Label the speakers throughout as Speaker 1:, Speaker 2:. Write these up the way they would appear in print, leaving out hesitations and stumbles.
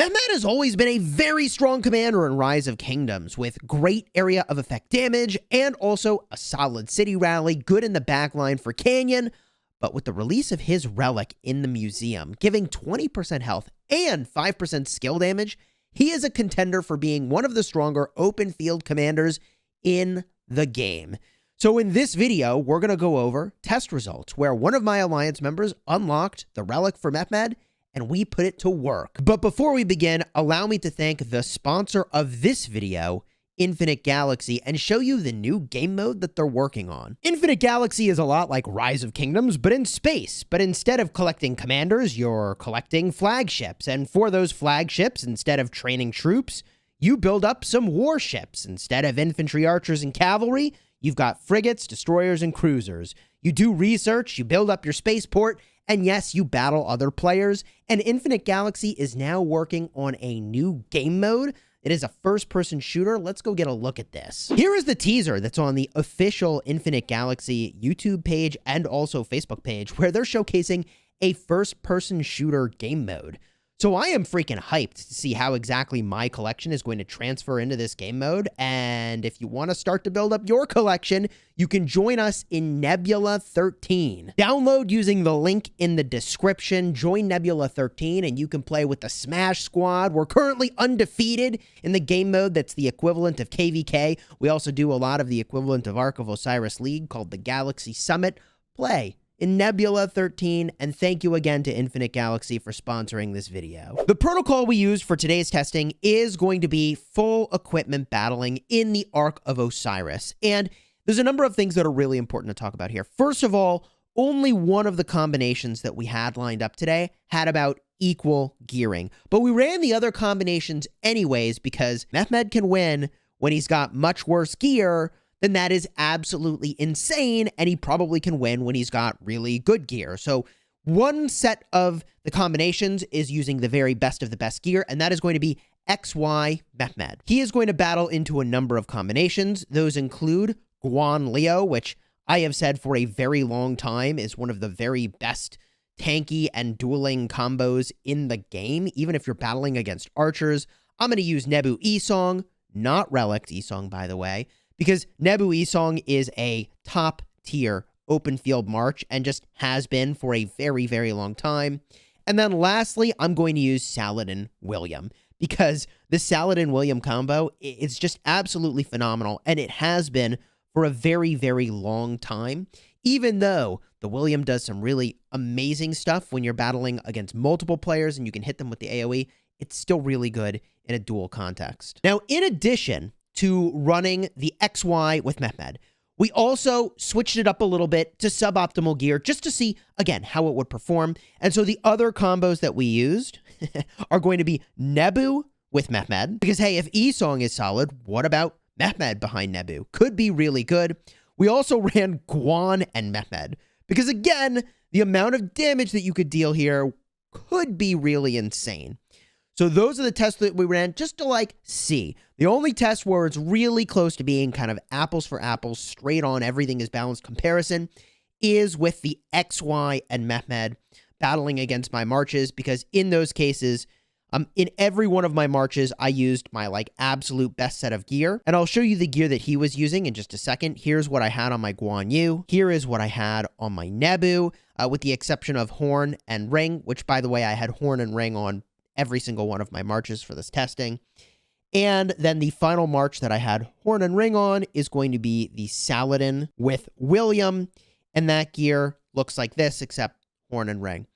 Speaker 1: Mehmed has always been a very strong commander in Rise of Kingdoms, with great area of effect damage and also a solid city rally, good in the backline for Canyon. But with the release of his relic in the museum, giving 20% health and 5% skill damage, he is a contender for being one of the stronger open field commanders in the game. So in this video, we're going to go over test results where one of my alliance members unlocked the relic for Mehmed and we put it to work. But before we begin, allow me to thank the sponsor of this video, Infinite Galaxy, and show you the new game mode that they're working on. Infinite Galaxy is a lot like Rise of Kingdoms, but in space. But instead of collecting commanders, you're collecting flagships. And for those flagships, instead of training troops, you build up some warships. Instead of infantry, archers, and cavalry, you've got frigates, destroyers, and cruisers. You do research, you build up your spaceport, and yes, you battle other players. And Infinite Galaxy is now working on a new game mode. It is a first-person shooter. Let's go get a look at this. Here is the teaser that's on the official Infinite Galaxy YouTube page and also Facebook page, where they're showcasing a first-person shooter game mode. So I am freaking hyped to see how exactly my collection is going to transfer into this game mode. And if you want to start to build up your collection, you can join us in Nebula 13. Download using the link in the description. Join Nebula 13 and you can play with the Smash Squad. We're currently undefeated in the game mode that's the equivalent of KVK. We also do a lot of the equivalent of Ark of Osiris League called the Galaxy Summit. Play in Nebula 13, and thank you again to Infinite Galaxy for sponsoring this video. The protocol we use for today's testing is going to be full equipment battling in the Ark of Osiris, and there's a number of things that are really important to talk about here. First of all, only one of the combinations that we had lined up today had about equal gearing, but we ran the other combinations anyways because Mehmed can win when he's got much worse gear. Then that is absolutely insane, and he probably can win when he's got really good gear. So one set of the combinations is using the very best of the best gear, and that is going to be XY Mehmed. He is going to battle into a number of combinations. Those include Guan Leo, which I have said for a very long time is one of the very best tanky and dueling combos in the game, even if you're battling against archers. I'm going to use Nebu Esong, not Relic Esong, by the way, because Nebu Esong is a top-tier open field march and just has been for a very, very long time. And then lastly, I'm going to use Saladin William because the Saladin William combo is just absolutely phenomenal, and it has been for a very, very long time, even though the William does some really amazing stuff when you're battling against multiple players and you can hit them with the AoE. It's still really good in a duel context. Now, in addition to running the XY with Mehmed, we also switched it up a little bit to suboptimal gear just to see, again, how it would perform. And so the other combos that we used are going to be Nebu with Mehmed, because, hey, if Esong is solid, what about Mehmed behind Nebu? Could be really good. We also ran Guan and Mehmed, because, again, the amount of damage that you could deal here could be really insane. So those are the tests that we ran just to see. The only test where it's really close to being kind of apples for apples, straight on, everything is balanced comparison is with the XY and Mehmed battling against my marches, because in those cases, in every one of my marches, I used my absolute best set of gear. And I'll show you the gear that he was using in just a second. Here's what I had on my Guan Yu. Here is what I had on my Nebu, with the exception of Horn and Ring, which, by the way, I had Horn and Ring on every single one of my marches for this testing. And then the final march that I had Horn and Ring on is going to be the Saladin with William. And that gear looks like this, except Horn and Ring.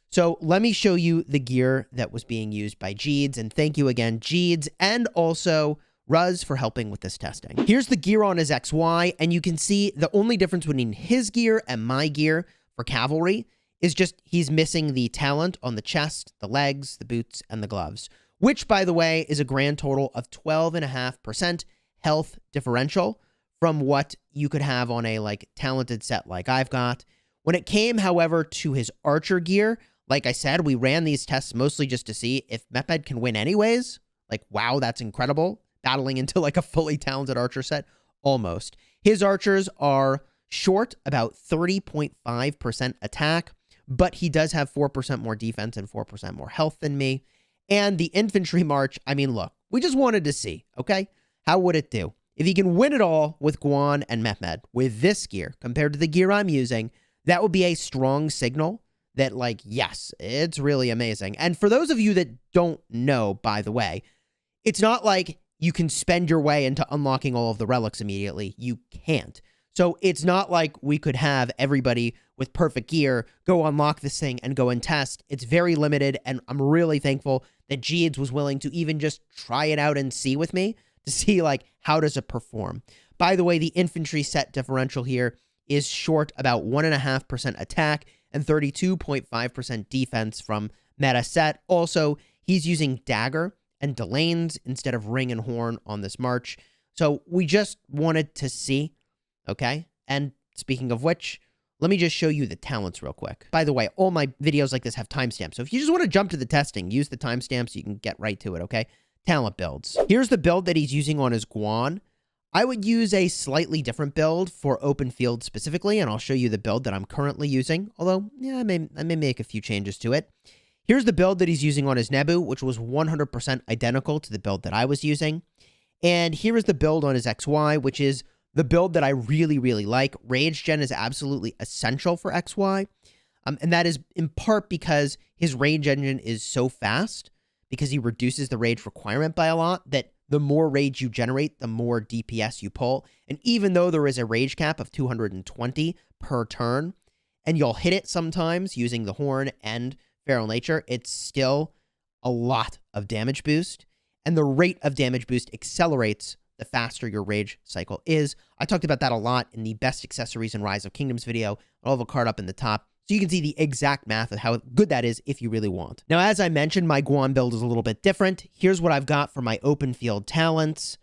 Speaker 1: So let me show you the gear that was being used by Jeeds. And thank you again, Jeeds, and also Ruz for helping with this testing. Here's the gear on his XY. And you can see the only difference between his gear and my gear for cavalry is just he's missing the talent on the chest, the legs, the boots, and the gloves, which, by the way, is a grand total of 12.5% health differential from what you could have on a talented set like I've got. When it came, however, to his archer gear, like I said, we ran these tests mostly just to see if Mehmed can win anyways. Wow, that's incredible. Battling into a fully talented archer set, almost. His archers are short, about 30.5% attack, but he does have 4% more defense and 4% more health than me. And the infantry march, I mean, look, we just wanted to see, okay? How would it do? If he can win it all with Guan and Mehmed with this gear compared to the gear I'm using, that would be a strong signal that, like, yes, it's really amazing. And for those of you that don't know, by the way, it's not like you can spend your way into unlocking all of the relics immediately. You can't. So it's not like we could have everybody with perfect gear go unlock this thing and go and test. It's very limited, and I'm really thankful that Jeeds was willing to even just try it out and see with me to see, like, how does it perform. By the way, the infantry set differential here is short about 1.5% attack and 32.5% defense from meta set. Also, he's using dagger and Delanes instead of ring and horn on this march. So we just wanted to see, okay? And speaking of which, let me just show you the talents real quick. By the way, all my videos like this have timestamps. So if you just want to jump to the testing, use the timestamps so you can get right to it, okay? Talent builds. Here's the build that he's using on his Guan. I would use a slightly different build for open field specifically, and I'll show you the build that I'm currently using. Although, yeah, I may make a few changes to it. Here's the build that he's using on his Nebu, which was 100% identical to the build that I was using. And here is the build on his XY, which is the build that I really, really like. Rage Gen is absolutely essential for XY. And that is in part because his rage engine is so fast, because he reduces the rage requirement by a lot, that the more rage you generate, the more DPS you pull. And even though there is a rage cap of 220 per turn, and you'll hit it sometimes using the horn and Feral Nature, it's still a lot of damage boost. And the rate of damage boost accelerates the faster your rage cycle is. I talked about that a lot in the best accessories in Rise of Kingdoms video. I'll have a card up in the top, so you can see the exact math of how good that is if you really want. Now, as I mentioned, my Guan build is a little bit different. Here's what I've got for my open field talents.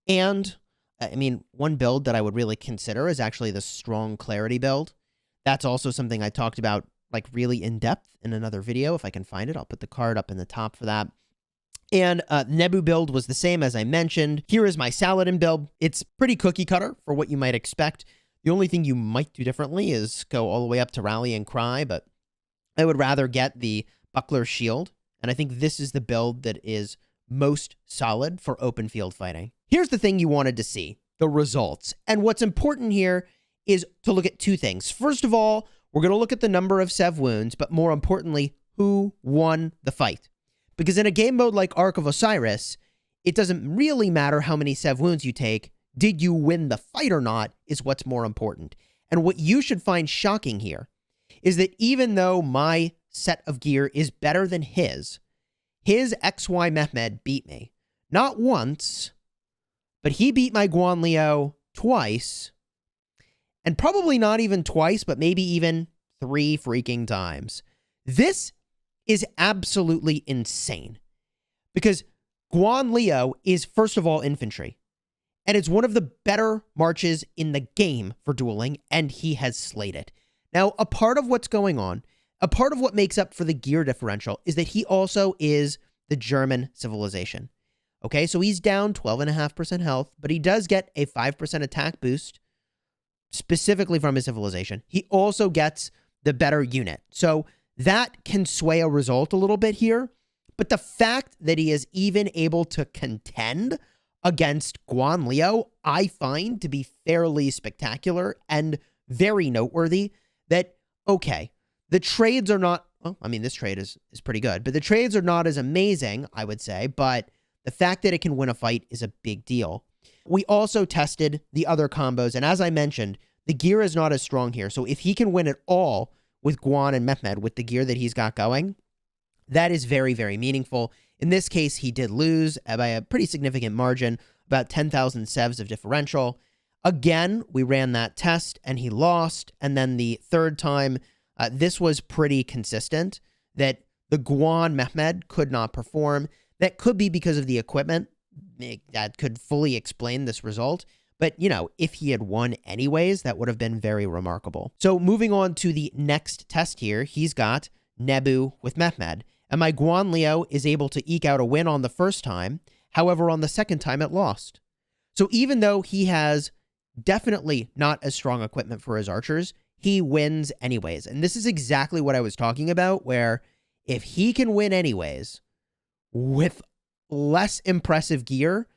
Speaker 1: And, I mean, one build that I would really consider is actually the Strong Clarity build. That's also something I talked about, like, really in depth in another video. If I can find it, I'll put the card up in the top for that. And Nebu build was the same as I mentioned. Here is my Saladin build. It's pretty cookie cutter for what you might expect. The only thing you might do differently is go all the way up to Rally and Cry, but I would rather get the Buckler Shield. And I think this is the build that is most solid for open field fighting. Here's the thing you wanted to see, the results. And what's important here is to look at two things. First of all, we're going to look at the number of Sev wounds, but more importantly, who won the fight. Because in a game mode like Ark of Osiris, it doesn't really matter how many Sev wounds you take. Did you win the fight or not is what's more important. And what you should find shocking here is that even though my set of gear is better than his XY Mehmed beat me. Not once, but he beat my Guan Leo twice. And probably not even twice, but maybe even 3 freaking times. This is absolutely insane. Because Guan Leo is, first of all, infantry. And it's one of the better marches in the game for dueling, and he has slayed it. Now, a part of what's going on, a part of what makes up for the gear differential, is that he also is the German civilization. Okay, so he's down 12.5% health, but he does get a 5% attack boost, specifically from his civilization. He also gets the better unit. So that can sway a result a little bit here. But the fact that he is even able to contend against Guan Leo, I find to be fairly spectacular and very noteworthy. That, okay, the trades are not, well, I mean, this trade is pretty good, but the trades are not as amazing, I would say, but the fact that it can win a fight is a big deal. We also tested the other combos, and as I mentioned, the gear is not as strong here, so if he can win it all with Guan and Mehmed with the gear that he's got going, that is very, very meaningful. In this case, he did lose by a pretty significant margin, about 10,000 sevs of differential. Again, we ran that test, and he lost. And then the third time, this was pretty consistent, that the Guan Mehmed could not perform. That could be because of the equipment. That could fully explain this result. But, you know, if he had won anyways, that would have been very remarkable. So moving on to the next test here, he's got Nebu with Mehmed. And my Guan Leo is able to eke out a win on the first time. However, on the second time, it lost. So even though he has definitely not as strong equipment for his archers, he wins anyways. And this is exactly what I was talking about, where if he can win anyways, with less impressive gear,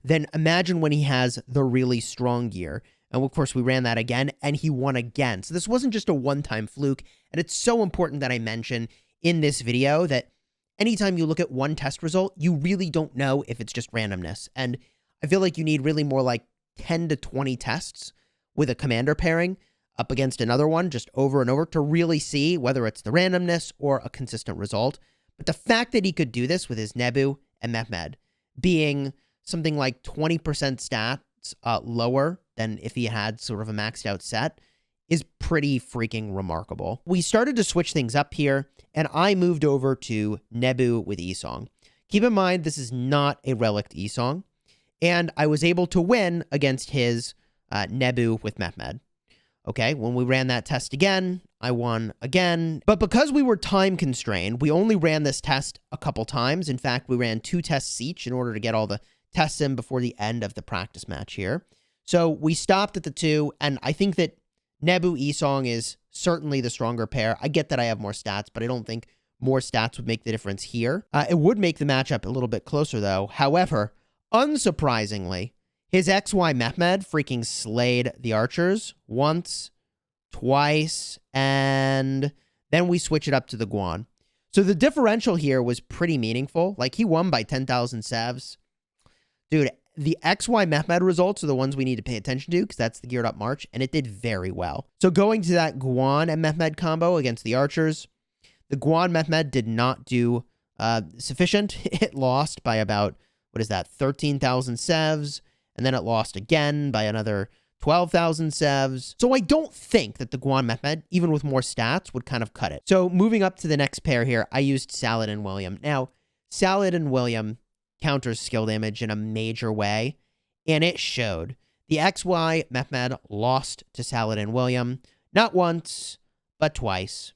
Speaker 1: then imagine when he has the really strong gear. And of course, we ran that again, and he won again. So this wasn't just a one-time fluke. And it's so important that I mention in this video that anytime you look at one test result, you really don't know if it's just randomness. And I feel like you need really more like 10 to 20 tests with a commander pairing up against another one just over and over to really see whether it's the randomness or a consistent result. But the fact that he could do this with his Nebu and Mehmed being something like 20% stats lower than if he had sort of a maxed out set is pretty freaking remarkable. We started to switch things up here, and I moved over to Nebu with Esong. Keep in mind, this is not a Relic Esong, and I was able to win against his Nebu with Mehmed. Okay, when we ran that test again, I won again. But because we were time constrained, we only ran this test a couple times. In fact, we ran 2 tests each in order to get all the tests in before the end of the practice match here. So we stopped at the 2, and I think that Nebu Esong is certainly the stronger pair. I get that I have more stats, but I don't think more stats would make the difference here. It would make the matchup a little bit closer, though. However, unsurprisingly, his XY Mehmed freaking slayed the archers once, twice, and then we switch it up to the Guan. So the differential here was pretty meaningful. Like, he won by 10,000 sevs. Dude, the XY Mehmed results are the ones we need to pay attention to because that's the geared up march, and it did very well. So going to that Guan and Mehmed combo against the archers, the Guan Mehmed did not do sufficient. It lost by about, 13,000 sevs, and then it lost again by another 12,000 sevs. So I don't think that the Guan Mehmed, even with more stats, would kind of cut it. So moving up to the next pair here, I used Saladin William. Now, Saladin William counters skill damage in a major way, and it showed. The XY Mehmed lost to Saladin William, not once, but twice.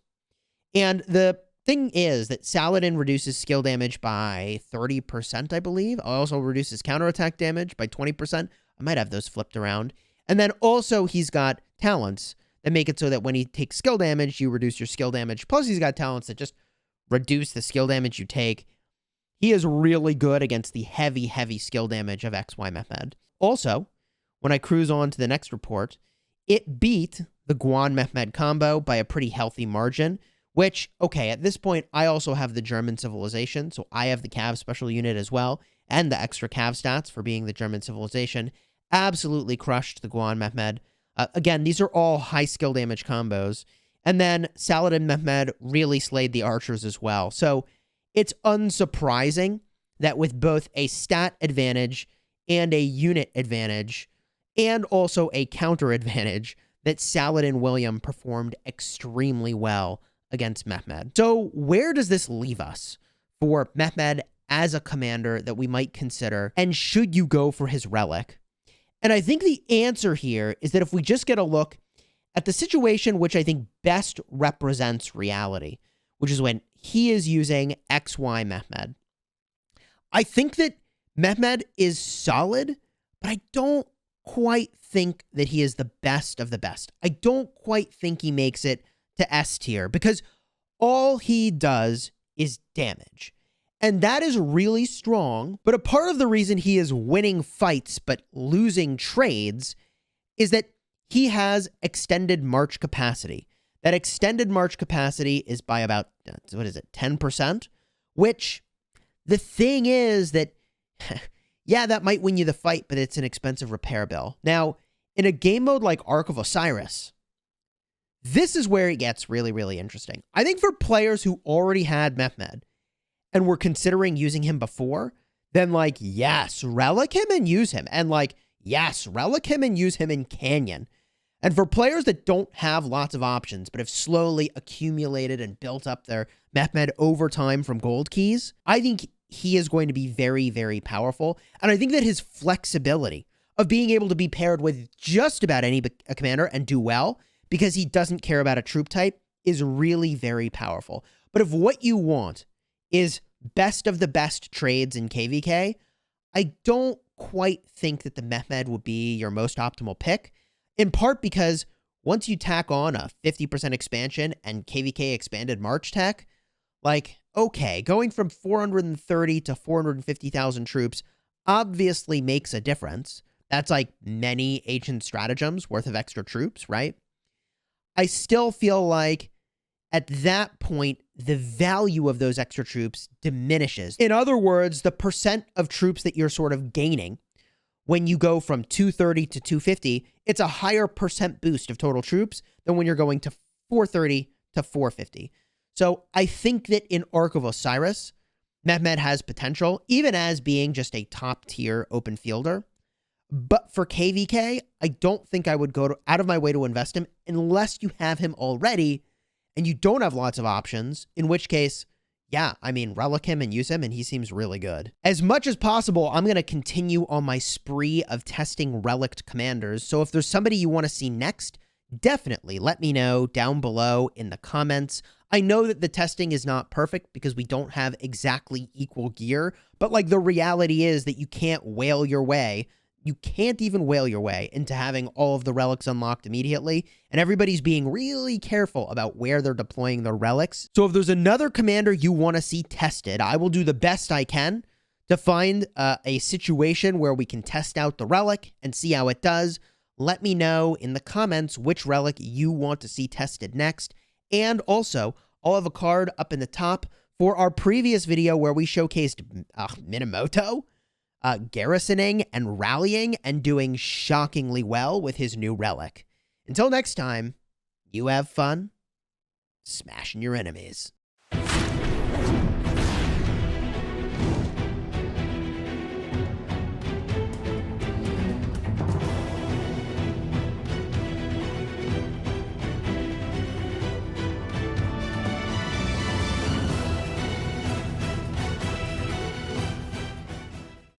Speaker 1: And the thing is that Saladin reduces skill damage by 30%, I believe. Also reduces counterattack damage by 20%. I might have those flipped around. And then also he's got talents that make it so that when he takes skill damage, you reduce your skill damage. Plus he's got talents that just reduce the skill damage you take. He is really good against the heavy, heavy skill damage of XY Mehmed. Also, when I cruise on to the next report, it beat the Guan Mehmed combo by a pretty healthy margin, which, okay, at this point, I also have the German civilization, so I have the Cav special unit as well, and the extra Cav stats for being the German civilization. Absolutely crushed the Guan Mehmed. Again, these are all high skill damage combos. And then Saladin Mehmed really slayed the archers as well. So it's unsurprising that with both a stat advantage and a unit advantage, and also a counter advantage, that Saladin William performed extremely well against Mehmed. So where does this leave us for Mehmed as a commander that we might consider? And should you go for his relic? And I think the answer here is that if we just get a look at the situation which I think best represents reality, which is when he is using XY Mehmed. I think that Mehmed is solid, but I don't quite think that he is the best of the best. I don't quite think he makes it to S tier because all he does is damage. And that is really strong, but a part of the reason he is winning fights but losing trades is that he has extended march capacity. That extended march capacity is by about, 10%? Which, the thing is that, yeah, that might win you the fight, but it's an expensive repair bill. Now, in a game mode like Ark of Osiris, this is where it gets really, really interesting. I think for players who already had Mehmed and were considering using him before, then like, yes, relic him and use him. And like, yes, relic him and use him in Canyon. And for players that don't have lots of options, but have slowly accumulated and built up their Mehmed over time from gold keys, I think he is going to be very, very powerful. And I think that his flexibility of being able to be paired with just about any commander and do well, because he doesn't care about a troop type, is really very powerful. But if what you want is best of the best trades in KVK, I don't quite think that the Mehmed would be your most optimal pick. In part because once you tack on a 50% expansion and KVK expanded March tech, like, okay. Going from 430 to 450,000 troops obviously makes a difference. That's like many ancient stratagems worth of extra troops, right? I still feel like at that point, the value of those extra troops diminishes. In other words, the percent of troops that you're sort of gaining when you go from 230 to 250, it's a higher percent boost of total troops than when you're going to 430 to 450. So I think that in Ark of Osiris, Mehmed has potential, even as being just a top tier open fielder. But for KVK, I don't think I would go out of my way to invest him unless you have him already and you don't have lots of options, in which case, yeah, I mean, relic him and use him, and he seems really good. As much as possible, I'm going to continue on my spree of testing relic commanders, so if there's somebody you want to see next, definitely let me know down below in the comments. I know that the testing is not perfect because we don't have exactly equal gear, but like the reality is that you can't whale your way. You can't even whale your way into having all of the relics unlocked immediately, and everybody's being really careful about where they're deploying their relics. So if there's another commander you want to see tested, I will do the best I can to find a situation where we can test out the relic and see how it does. Let me know in the comments which relic you want to see tested next, and also, I'll have a card up in the top for our previous video where we showcased Minamoto garrisoning and rallying and doing shockingly well with his new relic. Until next time, you have fun smashing your enemies.